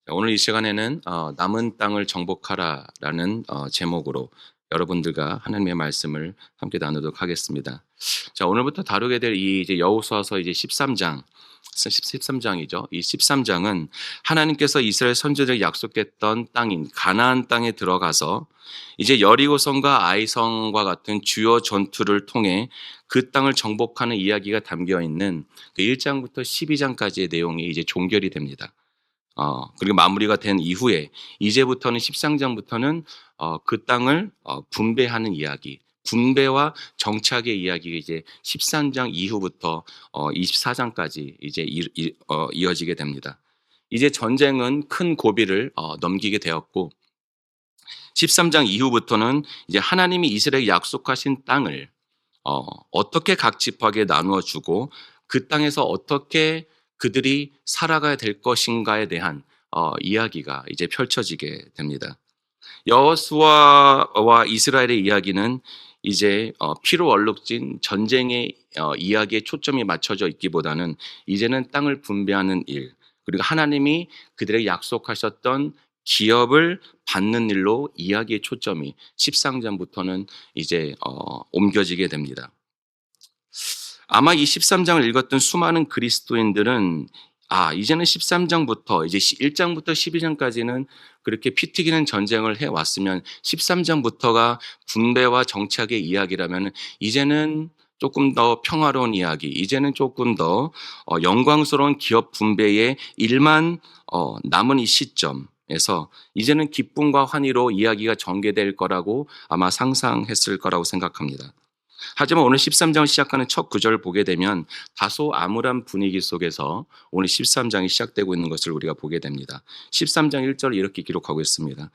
오늘 이 시간에는 남은 땅을 정복하라라는 제목으로 여러분들과 하나님의 말씀을 함께 나누도록 하겠습니다. 자, 오늘부터 다루게 될 이 이제 여호수아서 이제 13장이죠. 이 13장은 하나님께서 이스라엘 선지자들에게 약속했던 땅인 가나안 땅에 들어가서 이제 여리고성과 아이성과 같은 주요 전투를 통해 그 땅을 정복하는 이야기가 담겨 있는 그 1장부터 12장까지의 내용이 이제 종결이 됩니다. 그리고 마무리가 된 이후에 이제부터는 13장부터는 그 땅을 분배하는 이야기, 분배와 정착의 이야기가 이제 13장 이후부터 24장까지 이제 이어지게 됩니다. 이제 전쟁은 큰 고비를 넘기게 되었고 13장 이후부터는 이제 하나님이 이스라엘에 약속하신 땅을 어떻게 각 지파에게 나누어 주고 그 땅에서 어떻게 그들이 살아가야 될 것인가에 대한 이야기가 이제 펼쳐지게 됩니다. 여호수아와 이스라엘의 이야기는 이제 피로 얼룩진 전쟁의 이야기에 초점이 맞춰져 있기보다는 이제는 땅을 분배하는 일, 그리고 하나님이 그들에게 약속하셨던 기업을 받는 일로 이야기의 초점이 13장부터는 이제 옮겨지게 됩니다. 아마 이 13장을 읽었던 수많은 그리스도인들은 이제는 13장부터 이제 1장부터 12장까지는 그렇게 피 튀기는 전쟁을 해왔으면 13장부터가 분배와 정착의 이야기라면 이제는 조금 더 평화로운 이야기, 이제는 조금 더 영광스러운 기업 분배의 일만 남은 이 시점에서 이제는 기쁨과 환희로 이야기가 전개될 거라고 아마 상상했을 거라고 생각합니다. 하지만 오늘 13장을 시작하는 첫 구절을 보게 되면 다소 암울한 분위기 속에서 오늘 13장이 시작되고 있는 것을 우리가 보게 됩니다. 13장 1절을 이렇게 기록하고 있습니다.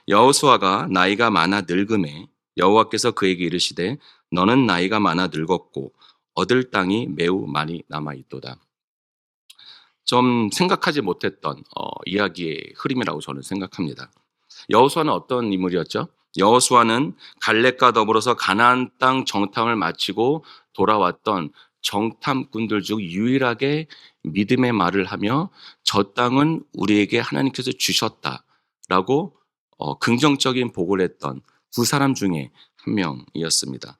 여호수아가 나이가 많아 늙음에 여호와께서 그에게 이르시되 너는 나이가 많아 늙었고 얻을 땅이 매우 많이 남아있도다. 좀 생각하지 못했던 이야기의 흐름이라고 저는 생각합니다. 여호수아는 어떤 인물이었죠? 여호수아는 갈렙과 더불어서 가나안 땅 정탐을 마치고 돌아왔던 정탐꾼들 중 유일하게 믿음의 말을 하며 저 땅은 우리에게 하나님께서 주셨다라고 긍정적인 보고를 했던 두 사람 중에 한 명이었습니다.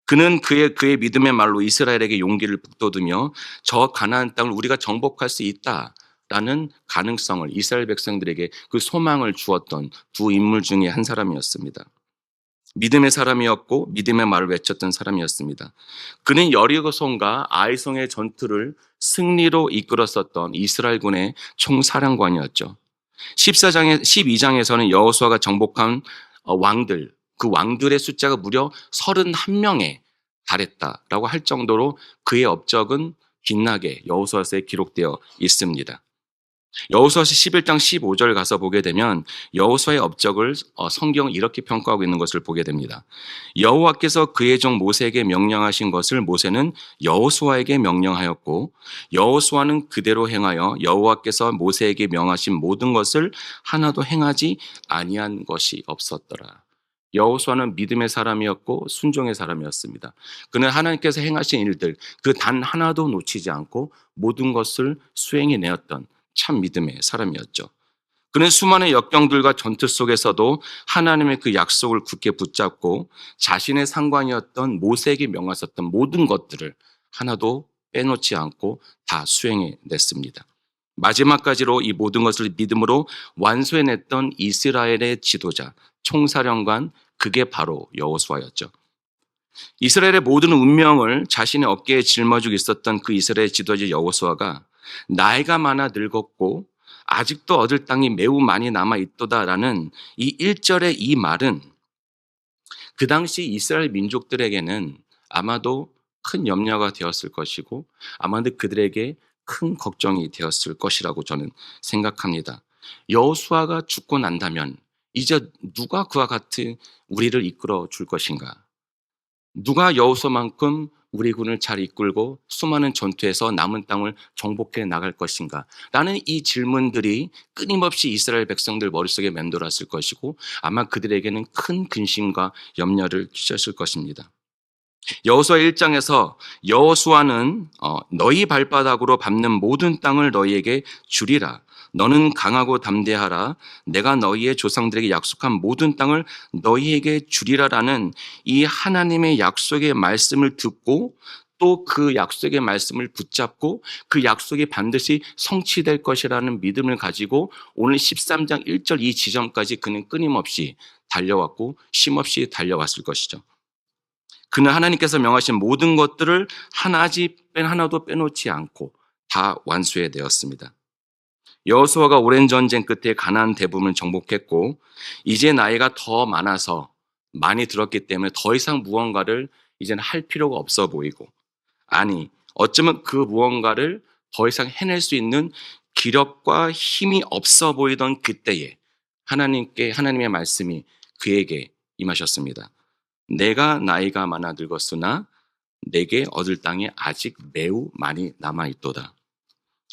그는 그의 믿음의 말로 이스라엘에게 용기를 북돋우며 저 가나안 땅을 우리가 정복할 수 있다라는 가능성을 이스라엘 백성들에게 그 소망을 주었던 두 인물 중에 한 사람이었습니다. 믿음의 사람이었고 믿음의 말을 외쳤던 사람이었습니다. 그는 여리고성과 아이성의 전투를 승리로 이끌었었던 이스라엘군의 총사령관이었죠. 12장에서는 여호수아가 정복한 왕들, 그 왕들의 숫자가 무려 31명에 달했다라고 할 정도로 그의 업적은 빛나게 여호수아서에 기록되어 있습니다. 여호수아서 11장 15절 가서 보게 되면 여호수아의 업적을 성경은 이렇게 평가하고 있는 것을 보게 됩니다. 여호와께서 그의 종 모세에게 명령하신 것을 모세는 여호수아에게 명령하였고 여호수아는 그대로 행하여 여호와께서 모세에게 명하신 모든 것을 하나도 행하지 아니한 것이 없었더라. 여호수아는 믿음의 사람이었고 순종의 사람이었습니다. 그는 하나님께서 행하신 일들 그 단 하나도 놓치지 않고 모든 것을 수행해내었던 참 믿음의 사람이었죠. 그는 수많은 역경들과 전투 속에서도 하나님의 그 약속을 굳게 붙잡고 자신의 상관이었던 모세에게 명하셨던 모든 것들을 하나도 빼놓지 않고 다 수행해냈습니다. 마지막까지로 이 모든 것을 믿음으로 완수해냈던 이스라엘의 지도자, 총사령관, 그게 바로 여호수아였죠. 이스라엘의 모든 운명을 자신의 어깨에 짊어지고 있었던 그 이스라엘 지도자 여호수아가 나이가 많아 늙었고 아직도 얻을 땅이 매우 많이 남아있도다라는 이 1절의 이 말은 그 당시 이스라엘 민족들에게는 아마도 큰 염려가 되었을 것이고 아마도 그들에게 큰 걱정이 되었을 것이라고 저는 생각합니다. 여호수아가 죽고 난다면 이제 누가 그와 같은 우리를 이끌어 줄 것인가? 누가 여호수아만큼 우리 군을 잘 이끌고 수많은 전투에서 남은 땅을 정복해 나갈 것인가? 라는 이 질문들이 끊임없이 이스라엘 백성들 머릿속에 맴돌았을 것이고 아마 그들에게는 큰 근심과 염려를 끼쳤을 것입니다. 여호수아 1장에서 여호수아는 너희 발바닥으로 밟는 모든 땅을 너희에게 주리라. 너는 강하고 담대하라. 내가 너희의 조상들에게 약속한 모든 땅을 너희에게 주리라라는 이 하나님의 약속의 말씀을 듣고 또 그 약속의 말씀을 붙잡고 그 약속이 반드시 성취될 것이라는 믿음을 가지고 오늘 13장 1절 이 지점까지 그는 끊임없이 달려왔고 쉼없이 달려왔을 것이죠. 그는 하나님께서 명하신 모든 것들을 하나도 빼놓지 않고 다 완수해 되었습니다. 여호수아가 오랜 전쟁 끝에 가나안 대부분을 정복했고 이제 나이가 더 많아서 많이 들었기 때문에 더 이상 무언가를 이제는 할 필요가 없어 보이고 아니 어쩌면 그 무언가를 더 이상 해낼 수 있는 기력과 힘이 없어 보이던 그때에 하나님의 말씀이 그에게 임하셨습니다. 내가 나이가 많아 늙었으나 내게 얻을 땅이 아직 매우 많이 남아 있도다.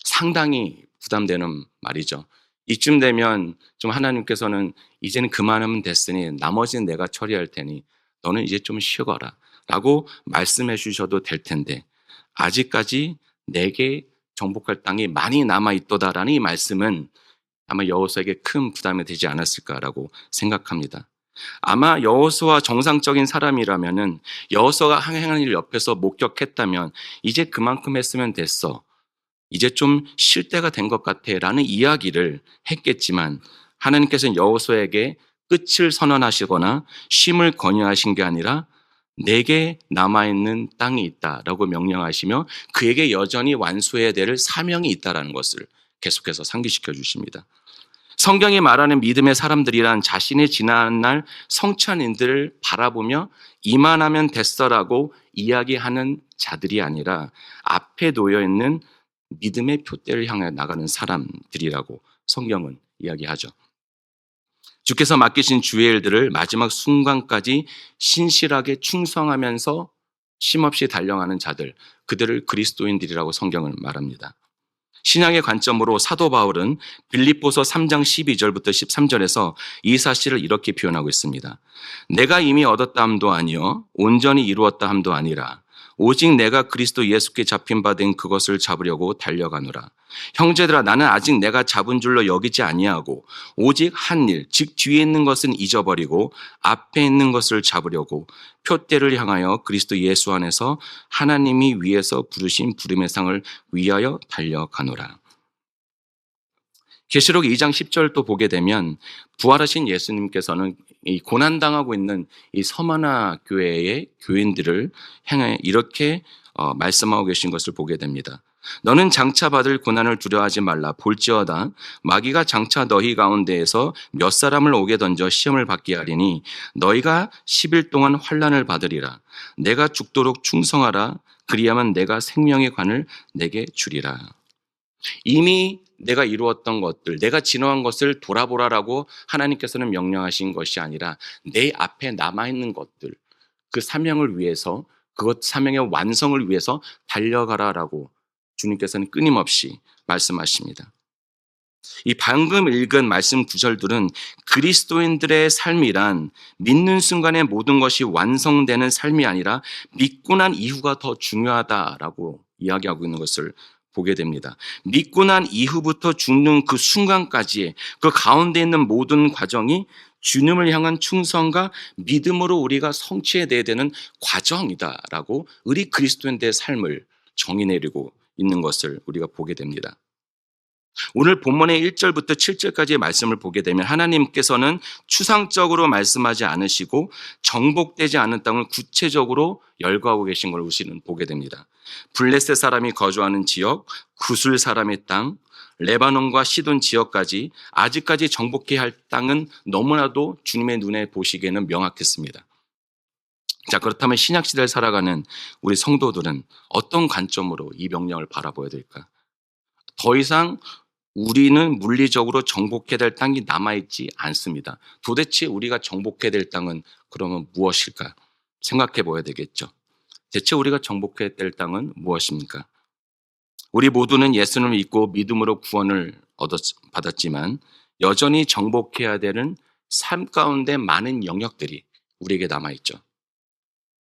상당히 부담되는 말이죠. 이쯤 되면 좀 하나님께서는 이제는 그만하면 됐으니 나머지는 내가 처리할 테니 너는 이제 좀 쉬어가라 라고 말씀해 주셔도 될 텐데 아직까지 내게 정복할 땅이 많이 남아 있도다라는 이 말씀은 아마 여호수아에게 큰 부담이 되지 않았을까라고 생각합니다. 아마 여호수아 정상적인 사람이라면은 여호수아가 행하는 일 옆에서 목격했다면 이제 그만큼 했으면 됐어. 이제 좀 쉴 때가 된 것 같아라는 이야기를 했겠지만 하나님께서는 여호수아에게 끝을 선언하시거나 쉼을 권유하신 게 아니라 내게 남아있는 땅이 있다라고 명령하시며 그에게 여전히 완수해야 될 사명이 있다라는 것을 계속해서 상기시켜 주십니다. 성경이 말하는 믿음의 사람들이란 자신의 지난 날 성취한 일들을 바라보며 이만하면 됐어라고 이야기하는 자들이 아니라 앞에 놓여 있는 믿음의 표대를 향해 나가는 사람들이라고 성경은 이야기하죠. 주께서 맡기신 주의 일들을 마지막 순간까지 신실하게 충성하면서 쉼없이 달려가는 자들, 그들을 그리스도인들이라고 성경은 말합니다. 신약의 관점으로 사도 바울은 빌립보서 3장 12절부터 13절에서 이 사실을 이렇게 표현하고 있습니다. 내가 이미 얻었다 함도 아니요 온전히 이루었다 함도 아니라 오직 내가 그리스도 예수께 잡힌 바 된 그것을 잡으려고 달려가노라. 형제들아 나는 아직 내가 잡은 줄로 여기지 아니하고 오직 한 일, 즉 뒤에 있는 것은 잊어버리고 앞에 있는 것을 잡으려고 표대를 향하여 그리스도 예수 안에서 하나님이 위에서 부르신 부름의 상을 위하여 달려가노라. 계시록 2장 10절도 보게 되면 부활하신 예수님께서는 이 고난당하고 있는 이 서머나 교회의 교인들을 향해 이렇게 말씀하고 계신 것을 보게 됩니다. 너는 장차 받을 고난을 두려워하지 말라. 볼지어다 마귀가 장차 너희 가운데에서 몇 사람을 옥에 던져 시험을 받게 하리니 너희가 10일 동안 환난을 받으리라. 내가 죽도록 충성하라. 그리하면 내가 생명의 관을 내게 주리라. 이미 내가 이루었던 것들, 내가 진화한 것을 돌아보라라고 하나님께서는 명령하신 것이 아니라 내 앞에 남아있는 것들, 그 사명을 위해서, 그것 사명의 완성을 위해서 달려가라라고 주님께서는 끊임없이 말씀하십니다. 이 방금 읽은 말씀 구절들은 그리스도인들의 삶이란 믿는 순간에 모든 것이 완성되는 삶이 아니라 믿고 난 이후가 더 중요하다라고 이야기하고 있는 것을 보게 됩니다. 믿고 난 이후부터 죽는 그 순간까지의 그 가운데 있는 모든 과정이 주님을 향한 충성과 믿음으로 우리가 성취해야 되는 과정이다라고 우리 그리스도인들의 삶을 정의 내리고 있는 것을 우리가 보게 됩니다. 오늘 본문의 1절부터 7절까지의 말씀을 보게 되면 하나님께서는 추상적으로 말씀하지 않으시고 정복되지 않은 땅을 구체적으로 열거하고 계신 걸 우리는 보게 됩니다. 블레셋 사람이 거주하는 지역, 구술 사람의 땅, 레바논과 시돈 지역까지 아직까지 정복해야 할 땅은 너무나도 주님의 눈에 보시기에는 명확했습니다. 자, 그렇다면 신약시대를 살아가는 우리 성도들은 어떤 관점으로 이 명령을 바라봐야 될까? 더 이상 우리는 물리적으로 정복해야 될 땅이 남아있지 않습니다. 도대체 우리가 정복해야 될 땅은 그러면 무엇일까? 생각해 봐야 되겠죠. 대체 우리가 정복해야 될 땅은 무엇입니까? 우리 모두는 예수님을 믿고 믿음으로 구원을 받았지만 여전히 정복해야 되는 삶 가운데 많은 영역들이 우리에게 남아있죠.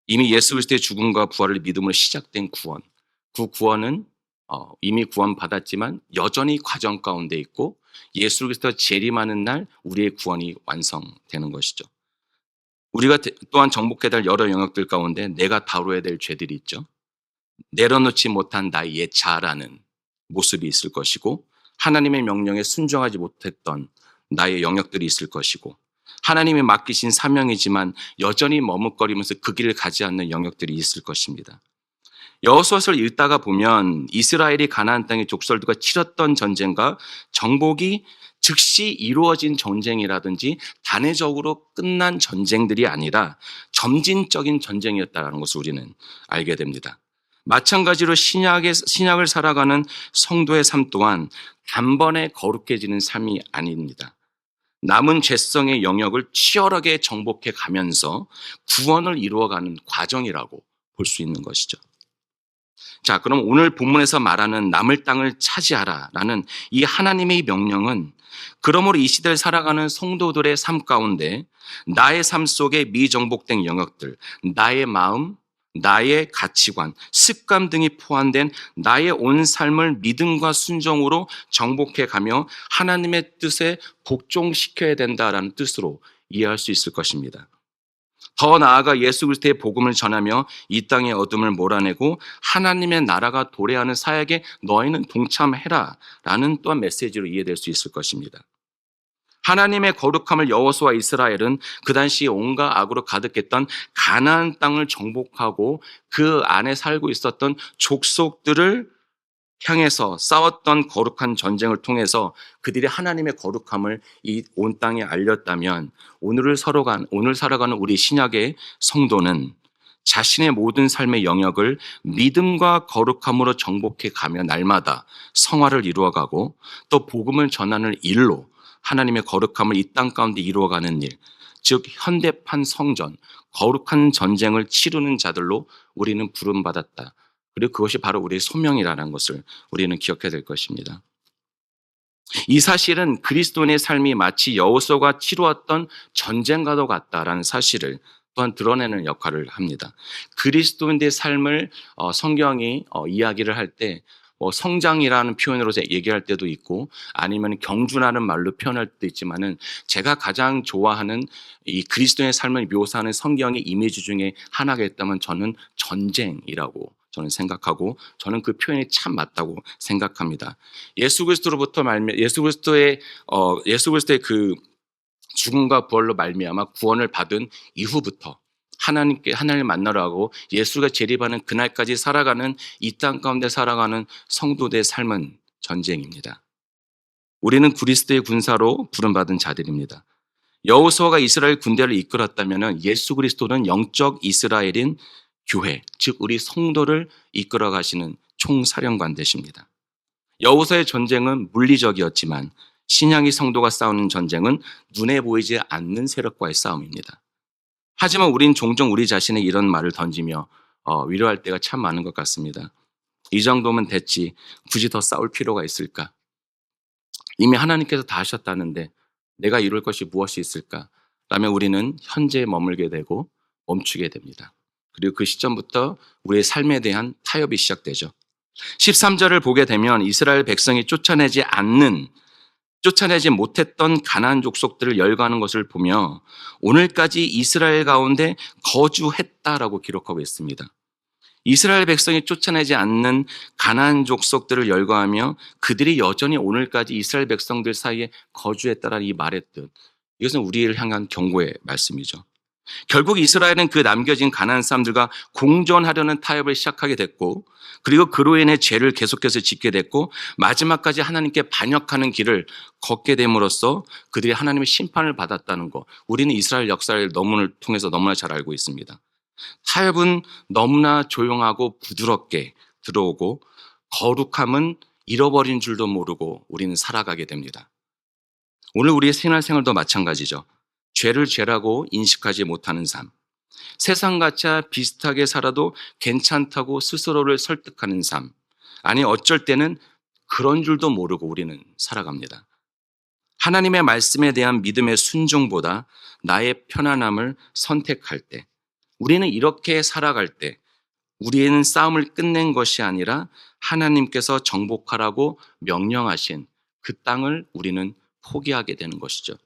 이미 예수 그리스도의 죽음과 부활을 믿음으로 시작된 구원, 그 구원은 이미 구원받았지만 여전히 과정 가운데 있고 예수 그리스도 재림하는 날 우리의 구원이 완성되는 것이죠. 우리가 또한 정복해야 될 여러 영역들 가운데 내가 다뤄야 될 죄들이 있죠. 내려놓지 못한 나의 옛 자라는 모습이 있을 것이고 하나님의 명령에 순종하지 못했던 나의 영역들이 있을 것이고 하나님이 맡기신 사명이지만 여전히 머뭇거리면서 그 길을 가지 않는 영역들이 있을 것입니다. 여호수아서를 읽다가 보면 이스라엘이 가나안 땅의 족속들과 치렀던 전쟁과 정복이 즉시 이루어진 전쟁이라든지 단회적으로 끝난 전쟁들이 아니라 점진적인 전쟁이었다는 것을 우리는 알게 됩니다. 마찬가지로 신약을 살아가는 성도의 삶 또한 단번에 거룩해지는 삶이 아닙니다. 남은 죄성의 영역을 치열하게 정복해 가면서 구원을 이루어가는 과정이라고 볼 수 있는 것이죠. 자, 그럼 오늘 본문에서 말하는 남을 땅을 차지하라라는 이 하나님의 명령은 그러므로 이 시대를 살아가는 성도들의 삶 가운데 나의 삶 속에 미정복된 영역들, 나의 마음, 나의 가치관, 습관 등이 포함된 나의 온 삶을 믿음과 순종으로 정복해 가며 하나님의 뜻에 복종시켜야 된다라는 뜻으로 이해할 수 있을 것입니다. 더 나아가 예수 그리스도의 복음을 전하며 이 땅의 어둠을 몰아내고 하나님의 나라가 도래하는 사역에 너희는 동참해라 라는 또한 메시지로 이해될 수 있을 것입니다. 하나님의 거룩함을 여호수아 이스라엘은 그 당시 온갖 악으로 가득했던 가나안 땅을 정복하고 그 안에 살고 있었던 족속들을 향해서 싸웠던 거룩한 전쟁을 통해서 그들이 하나님의 거룩함을 이 온 땅에 알렸다면 오늘 살아가는 우리 신약의 성도는 자신의 모든 삶의 영역을 믿음과 거룩함으로 정복해 가며 날마다 성화를 이루어가고 또 복음을 전하는 일로 하나님의 거룩함을 이 땅 가운데 이루어가는 일, 즉 현대판 성전, 거룩한 전쟁을 치르는 자들로 우리는 부름받았다. 그리고 그것이 바로 우리의 소명이라는 것을 우리는 기억해야 될 것입니다. 이 사실은 그리스도인의 삶이 마치 여호수아가 치루었던 전쟁과도 같다라는 사실을 또한 드러내는 역할을 합니다. 그리스도인의 삶을 성경이 이야기를 할 때 성장이라는 표현으로 얘기할 때도 있고 아니면 경주라는 말로 표현할 때도 있지만은 제가 가장 좋아하는 이 그리스도의 삶을 묘사하는 성경의 이미지 중에 하나가 있다면 저는 전쟁이라고 저는 생각하고 저는 그 표현이 참 맞다고 생각합니다. 예수 그리스도의 그 죽음과 부활로 말미암아 구원을 받은 이후부터 하나님을 만나러 가고 예수가 재림하는 그날까지 살아가는 이 땅 가운데 살아가는 성도들의 삶은 전쟁입니다. 우리는 그리스도의 군사로 부름받은 자들입니다. 여호수아가 이스라엘 군대를 이끌었다면 예수 그리스도는 영적 이스라엘인 교회, 즉 우리 성도를 이끌어 가시는 총사령관 되십니다. 여호수아의 전쟁은 물리적이었지만 신약의 성도가 싸우는 전쟁은 눈에 보이지 않는 세력과의 싸움입니다. 하지만 우린 종종 우리 자신에 이런 말을 던지며 위로할 때가 참 많은 것 같습니다. 이 정도면 됐지 굳이 더 싸울 필요가 있을까? 이미 하나님께서 다 하셨다는데 내가 이룰 것이 무엇이 있을까? 라면 우리는 현재에 머물게 되고 멈추게 됩니다. 그리고 그 시점부터 우리의 삶에 대한 타협이 시작되죠. 13절을 보게 되면 이스라엘 백성이 쫓아내지 못했던 가나안 족속들을 열거하는 것을 보며 오늘까지 이스라엘 가운데 거주했다라고 기록하고 있습니다. 이스라엘 백성이 쫓아내지 않는 가나안 족속들을 열거하며 그들이 여전히 오늘까지 이스라엘 백성들 사이에 거주했다라는 이 말의 뜻, 이것은 우리를 향한 경고의 말씀이죠. 결국 이스라엘은 그 남겨진 가나안 사람들과 공존하려는 타협을 시작하게 됐고 그리고 그로 인해 죄를 계속해서 짓게 됐고 마지막까지 하나님께 반역하는 길을 걷게 됨으로써 그들이 하나님의 심판을 받았다는 것, 우리는 이스라엘 역사를 통해서 너무나 잘 알고 있습니다. 타협은 너무나 조용하고 부드럽게 들어오고 거룩함은 잃어버린 줄도 모르고 우리는 살아가게 됩니다. 오늘 우리의 생활도 마찬가지죠. 죄를 죄라고 인식하지 못하는 삶. 세상같이 비슷하게 살아도 괜찮다고 스스로를 설득하는 삶. 아니 어쩔 때는 그런 줄도 모르고 우리는 살아갑니다. 하나님의 말씀에 대한 믿음의 순종보다 나의 편안함을 선택할 때, 우리는 이렇게 살아갈 때 우리는 싸움을 끝낸 것이 아니라 하나님께서 정복하라고 명령하신 그 땅을 우리는 포기하게 되는 것이죠.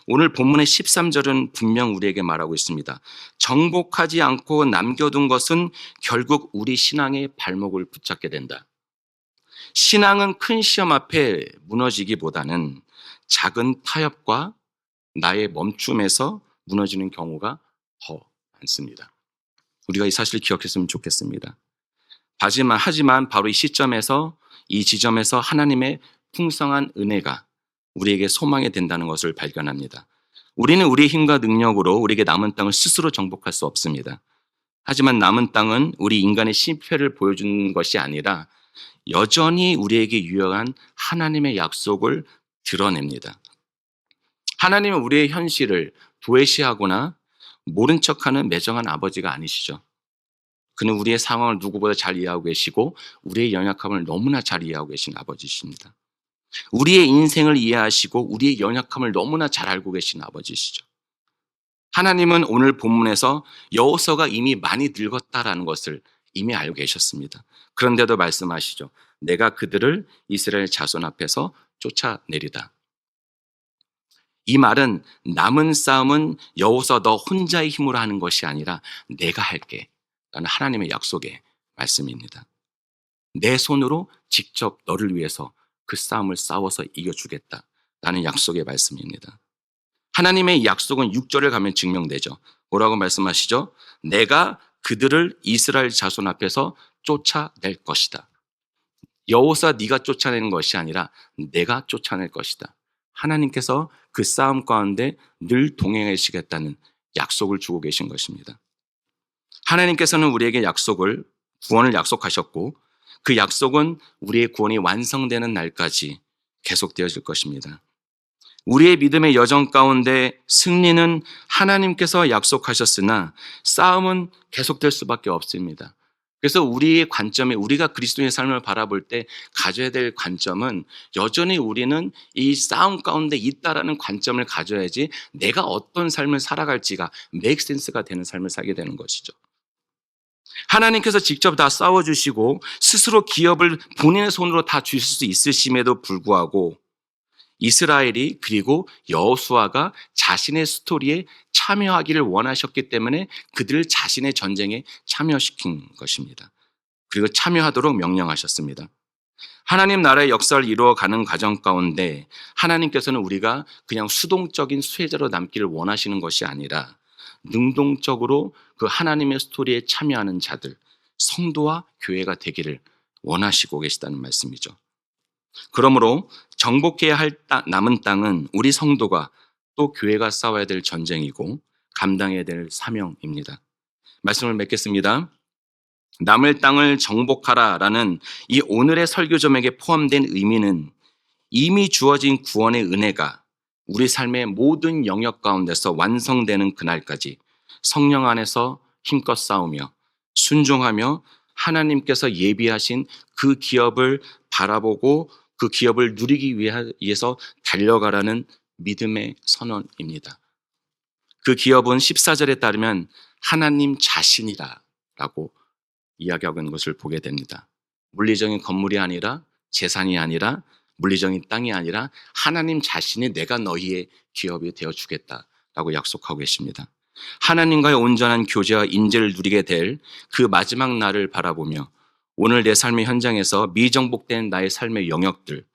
오늘 본문의 13절은 분명 우리에게 말하고 있습니다. 정복하지 않고 남겨둔 것은 결국 우리 신앙의 발목을 붙잡게 된다. 신앙은 큰 시험 앞에 무너지기보다는 작은 타협과 나의 멈춤에서 무너지는 경우가 더 많습니다. 우리가 이 사실을 기억했으면 좋겠습니다. 하지만 바로 이 시점에서, 이 지점에서 하나님의 풍성한 은혜가 우리에게 소망이 된다는 것을 발견합니다. 우리는 우리의 힘과 능력으로 우리에게 남은 땅을 스스로 정복할 수 없습니다. 하지만 남은 땅은 우리 인간의 실패를 보여주는 것이 아니라 여전히 우리에게 유효한 하나님의 약속을 드러냅니다. 하나님은 우리의 현실을 도외시하거나 모른 척하는 매정한 아버지가 아니시죠. 그는 우리의 상황을 누구보다 잘 이해하고 계시고 우리의 연약함을 너무나 잘 이해하고 계신 아버지십니다. 우리의 인생을 이해하시고 우리의 연약함을 너무나 잘 알고 계신 아버지시죠. 하나님은 오늘 본문에서 여호수아가 이미 많이 늙었다라는 것을 이미 알고 계셨습니다. 그런데도 말씀하시죠. 내가 그들을 이스라엘 자손 앞에서 쫓아내리다. 이 말은 남은 싸움은 여호수아 너 혼자의 힘으로 하는 것이 아니라 내가 할게 라는 하나님의 약속의 말씀입니다. 내 손으로 직접 너를 위해서 그 싸움을 싸워서 이겨주겠다라는 약속의 말씀입니다. 하나님의 약속은 6절을 가면 증명되죠. 뭐라고 말씀하시죠? 내가 그들을 이스라엘 자손 앞에서 쫓아낼 것이다. 여호수아 네가 쫓아내는 것이 아니라 내가 쫓아낼 것이다. 하나님께서 그 싸움 가운데 늘 동행하시겠다는 약속을 주고 계신 것입니다. 하나님께서는 우리에게 구원을 약속하셨고 그 약속은 우리의 구원이 완성되는 날까지 계속되어질 것입니다. 우리의 믿음의 여정 가운데 승리는 하나님께서 약속하셨으나 싸움은 계속될 수밖에 없습니다. 그래서 우리의 관점에 우리가 그리스도의 삶을 바라볼 때 가져야 될 관점은 여전히 우리는 이 싸움 가운데 있다라는 관점을 가져야지 내가 어떤 삶을 살아갈지가 make sense가 되는 삶을 살게 되는 것이죠. 하나님께서 직접 다 싸워주시고 스스로 기업을 본인의 손으로 다 주실 수 있으심에도 불구하고 이스라엘이 그리고 여호수아가 자신의 스토리에 참여하기를 원하셨기 때문에 그들을 자신의 전쟁에 참여시킨 것입니다. 그리고 참여하도록 명령하셨습니다. 하나님 나라의 역사를 이루어가는 과정 가운데 하나님께서는 우리가 그냥 수동적인 수혜자로 남기를 원하시는 것이 아니라 능동적으로 그 하나님의 스토리에 참여하는 자들, 성도와 교회가 되기를 원하시고 계시다는 말씀이죠. 그러므로 정복해야 할 남은 땅은 우리 성도가 또 교회가 싸워야 될 전쟁이고 감당해야 될 사명입니다. 말씀을 맺겠습니다. 남을 땅을 정복하라라는 이 오늘의 설교 제목에 포함된 의미는 이미 주어진 구원의 은혜가 우리 삶의 모든 영역 가운데서 완성되는 그날까지 성령 안에서 힘껏 싸우며 순종하며 하나님께서 예비하신 그 기업을 바라보고 그 기업을 누리기 위해서 달려가라는 믿음의 선언입니다. 그 기업은 14절에 따르면 하나님 자신이라고 이야기하고 있는 것을 보게 됩니다. 물리적인 건물이 아니라 재산이 아니라 물리적인 땅이 아니라 하나님 자신이 내가 너희의 기업이 되어주겠다라고 약속하고 계십니다. 하나님과의 온전한 교제와 인재를 누리게 될 그 마지막 날을 바라보며 오늘 내 삶의 현장에서 미정복된 나의 삶의 영역들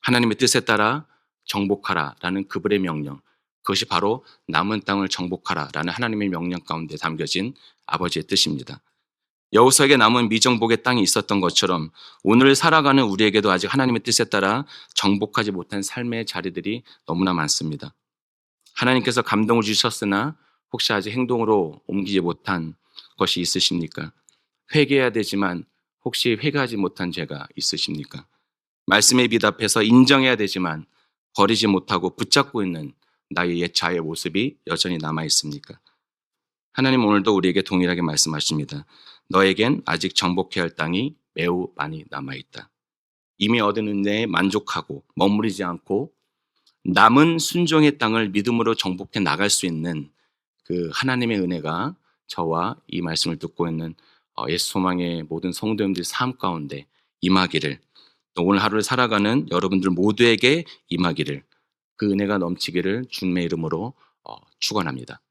하나님의 뜻에 따라 정복하라라는 그분의 명령, 그것이 바로 남은 땅을 정복하라라는 하나님의 명령 가운데 담겨진 아버지의 뜻입니다. 여호수아에게 남은 미정복의 땅이 있었던 것처럼 오늘 살아가는 우리에게도 아직 하나님의 뜻에 따라 정복하지 못한 삶의 자리들이 너무나 많습니다. 하나님께서 감동을 주셨으나 혹시 아직 행동으로 옮기지 못한 것이 있으십니까? 회개해야 되지만 혹시 회개하지 못한 죄가 있으십니까? 말씀에 비답해서 인정해야 되지만 버리지 못하고 붙잡고 있는 나의 옛 자의 모습이 여전히 남아 있습니까? 하나님 오늘도 우리에게 동일하게 말씀하십니다. 너에겐 아직 정복해야 할 땅이 매우 많이 남아 있다. 이미 얻은 은혜에 만족하고 머무르지 않고 남은 순종의 땅을 믿음으로 정복해 나갈 수 있는 그 하나님의 은혜가 저와 이 말씀을 듣고 있는 예수 소망의 모든 성도님들 삶 가운데 임하기를, 또 오늘 하루를 살아가는 여러분들 모두에게 임하기를, 그 은혜가 넘치기를 주님의 이름으로 축원합니다.